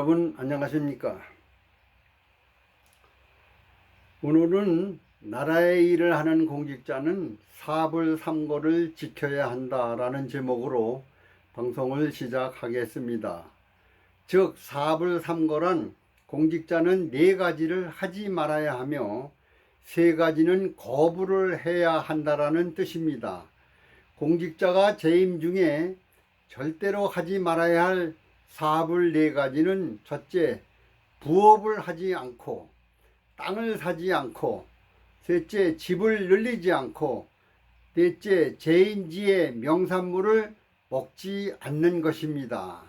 여러분 안녕하십니까? 오늘은 나라의 일을 하는 공직자는 사불삼고를 지켜야 한다라는 제목으로 방송을 시작하겠습니다. 즉 사불삼고란 공직자는 4가지를 하지 말아야 하며 3가지는 거부를 해야 한다라는 뜻입니다. 공직자가 재임 중에 절대로 하지 말아야 할 사불 4가지는 첫째, 부업을 하지 않고 땅을 사지 않고, 셋째, 집을 늘리지 않고, 넷째, 재임지의 명산물을 먹지 않는 것입니다.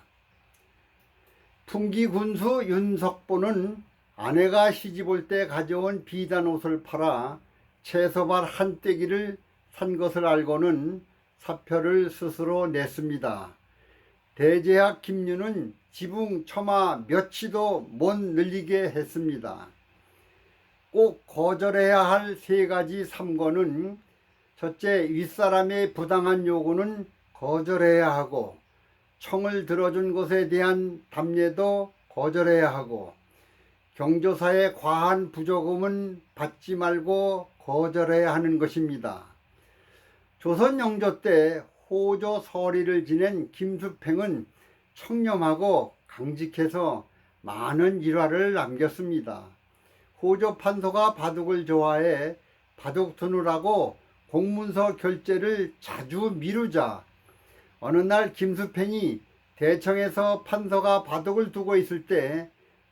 풍기군수 윤석보는 아내가 시집올 때 가져온 비단 옷을 팔아 채소밭 한 떼기를 산 것을 알고는 사표를 스스로 냈습니다. 대제학 김유는 지붕 처마 몇치도 못 늘리게 했습니다. 꼭 거절해야 할 3가지 삼고는 첫째, 윗사람의 부당한 요구는 거절해야 하고, 청을 들어준 것에 대한 답례도 거절해야 하고, 경조사의 과한 부조금은 받지 말고 거절해야 하는 것입니다. 조선 영조 때 호조 서리를 지낸 김수팽은 청렴하고 강직해서 많은 일화를 남겼습니다. 호조 판서가 바둑을 좋아해 바둑 두느라고 공문서 결제를 자주 미루자 어느 날 김수팽이 대청에서 판서가 바둑을 두고 있을 때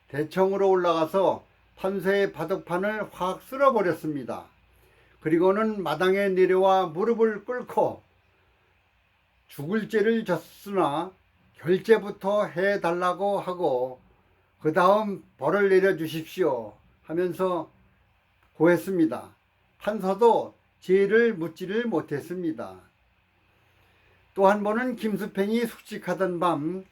대청으로 올라가서 판서의 바둑판을 확 쓸어버렸습니다. 그리고는 마당에 내려와 무릎을 꿇고 죽을 죄를 졌으나 결제부터 해달라고 하고 그 다음 벌을 내려주십시오 하면서 고했습니다. 판서도 죄를 묻지를 못했습니다. 또 한 번은 김수팽이 숙직하던 밤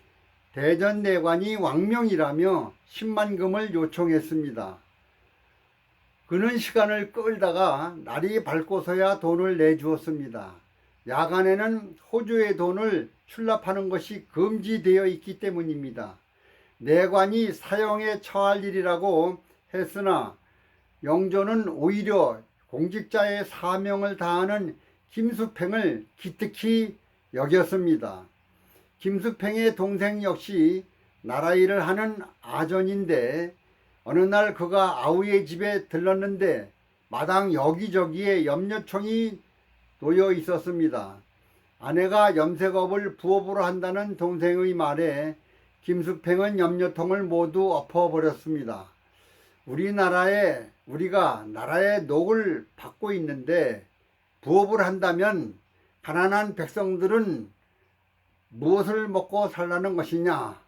대전내관이 왕명이라며 10만금을 요청했습니다. 그는 시간을 끌다가 날이 밝고서야 돈을 내주었습니다. 야간에는 호주의 돈을 출납하는 것이 금지되어 있기 때문입니다. 내관이 사형에 처할 일이라고 했으나 영조는 오히려 공직자의 사명을 다하는 김수팽을 기특히 여겼습니다. 김수팽의 동생 역시 나라 일을 하는 아전인데 어느 날 그가 아우의 집에 들렀는데 마당 여기저기에 염료총이 놓여 있었습니다. 아내가 염색업을 부업으로 한다는 동생의 말에 김수팽은 염료통을 모두 엎어버렸습니다. 우리가 나라의 녹을 받고 있는데 부업을 한다면 가난한 백성들은 무엇을 먹고 살라는 것이냐?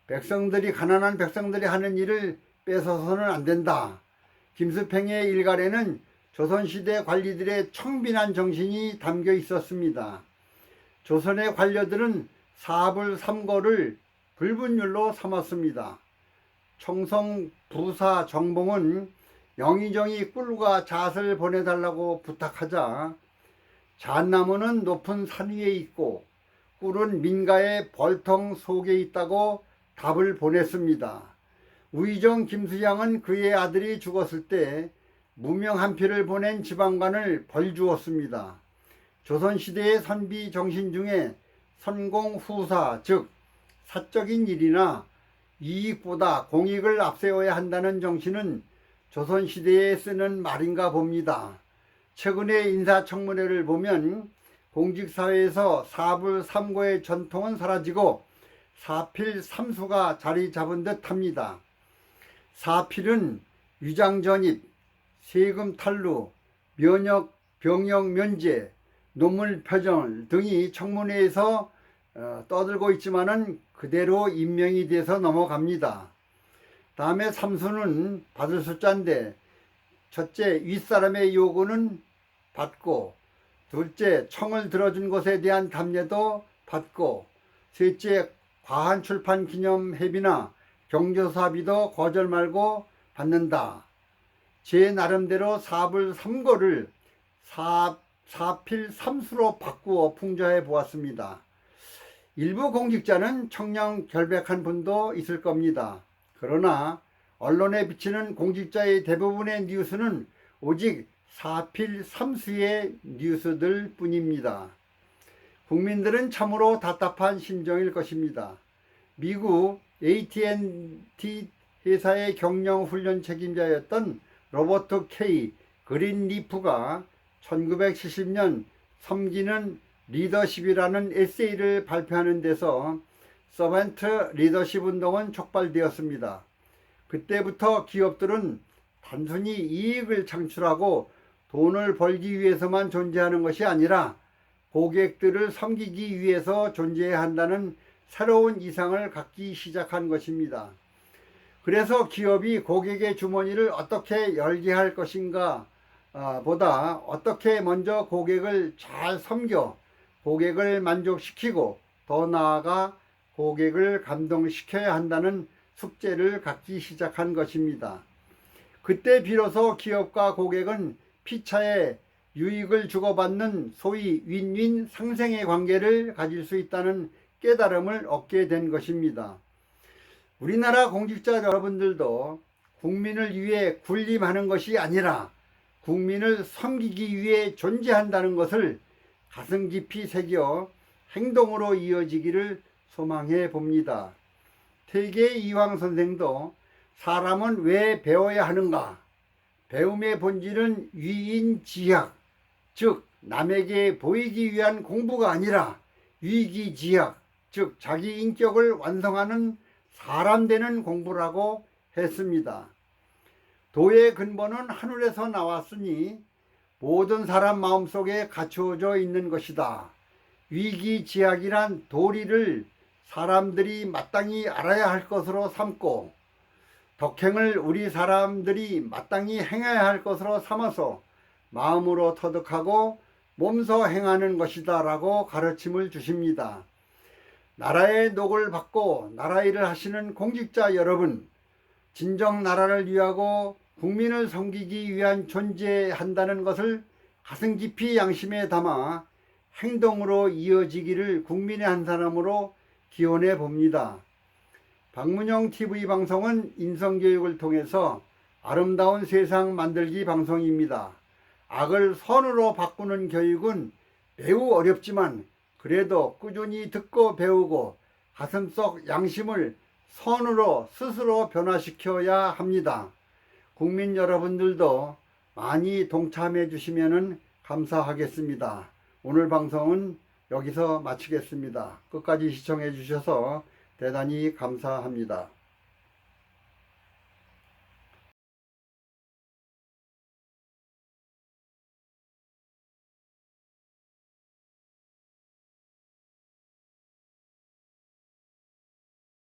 가난한 백성들이 하는 일을 뺏어서는 안 된다. 김수팽의 일갈에는 조선시대 관리들의 청빈한 정신이 담겨 있었습니다. 조선의 관료들은 사불삼고를 불분율로 삼았습니다. 청성 부사 정봉은 영의정이 꿀과 잣을 보내달라고 부탁하자 잣나무는 높은 산 위에 있고 꿀은 민가의 벌통 속에 있다고 답을 보냈습니다. 우의정 김수양은 그의 아들이 죽었을 때 무명 한 표를 보낸 지방관을 벌주었습니다. 조선시대의 선비 정신 중에 선공후사, 즉 사적인 일이나 이익보다 공익을 앞세워야 한다는 정신은 조선시대에 쓰는 말인가 봅니다. 최근의 인사청문회를 보면 공직사회에서 사불삼고의 전통은 사라지고 사필삼수가 자리 잡은 듯 합니다. 사필은 위장전입, 세금 탈루, 병역 면제, 논문 표절 등이 청문회에서 떠들고 있지만은 그대로 임명이 돼서 넘어갑니다. 다음에 삼수는 받을 숫자인데 첫째, 윗사람의 요구는 받고, 둘째, 청을 들어준 것에 대한 답례도 받고, 셋째, 과한 출판 기념회비나 경조사비도 거절 말고 받는다. 제 나름대로 사불삼고를 사필삼수로 바꾸어 풍자해 보았습니다. 일부 공직자는 청량 결백한 분도 있을 겁니다. 그러나 언론에 비치는 공직자의 대부분의 뉴스는 오직 사필삼수의 뉴스들 뿐입니다. 국민들은 참으로 답답한 심정일 것입니다. 미국 AT&T 회사의 경영훈련 책임자였던 로버트 K. 그린리프가 1970년 섬기는 리더십이라는 에세이를 발표하는 데서 서번트 리더십 운동은 촉발되었습니다. 그때부터 기업들은 단순히 이익을 창출하고 돈을 벌기 위해서만 존재하는 것이 아니라 고객들을 섬기기 위해서 존재해야 한다는 새로운 이상을 갖기 시작한 것입니다. 그래서 기업이 고객의 주머니를 어떻게 열게 할 것인가 보다 어떻게 먼저 고객을 잘 섬겨 고객을 만족시키고 더 나아가 고객을 감동시켜야 한다는 숙제를 갖기 시작한 것입니다. 그때 비로소 기업과 고객은 피차에 유익을 주고받는 소위 윈윈 상생의 관계를 가질 수 있다는 깨달음을 얻게 된 것입니다. 우리나라 공직자 여러분들도 국민을 위해 군림하는 것이 아니라 국민을 섬기기 위해 존재한다는 것을 가슴 깊이 새겨 행동으로 이어지기를 소망해 봅니다. 퇴계 이황 선생도 사람은 왜 배워야 하는가? 배움의 본질은 위인지학, 즉 남에게 보이기 위한 공부가 아니라 위기지학, 즉 자기 인격을 완성하는 사람 되는 공부라고 했습니다. 도의 근본은 하늘에서 나왔으니 모든 사람 마음속에 갖추어져 있는 것이다. 위기지학이란 도리를 사람들이 마땅히 알아야 할 것으로 삼고 덕행을 우리 사람들이 마땅히 행해야 할 것으로 삼아서 마음으로 터득하고 몸소 행하는 것이다 라고 가르침을 주십니다. 나라의 녹을 받고 나라 일을 하시는 공직자 여러분, 진정 나라를 위하고 국민을 섬기기 위한 존재한다는 것을 가슴 깊이 양심에 담아 행동으로 이어지기를 국민의 한 사람으로 기원해 봅니다. 박문영 TV 방송은 인성교육을 통해서 아름다운 세상 만들기 방송입니다. 악을 선으로 바꾸는 교육은 매우 어렵지만 그래도 꾸준히 듣고 배우고 가슴속 양심을 선으로 스스로 변화시켜야 합니다. 국민 여러분들도 많이 동참해 주시면 감사하겠습니다. 오늘 방송은 여기서 마치겠습니다. 끝까지 시청해 주셔서 대단히 감사합니다.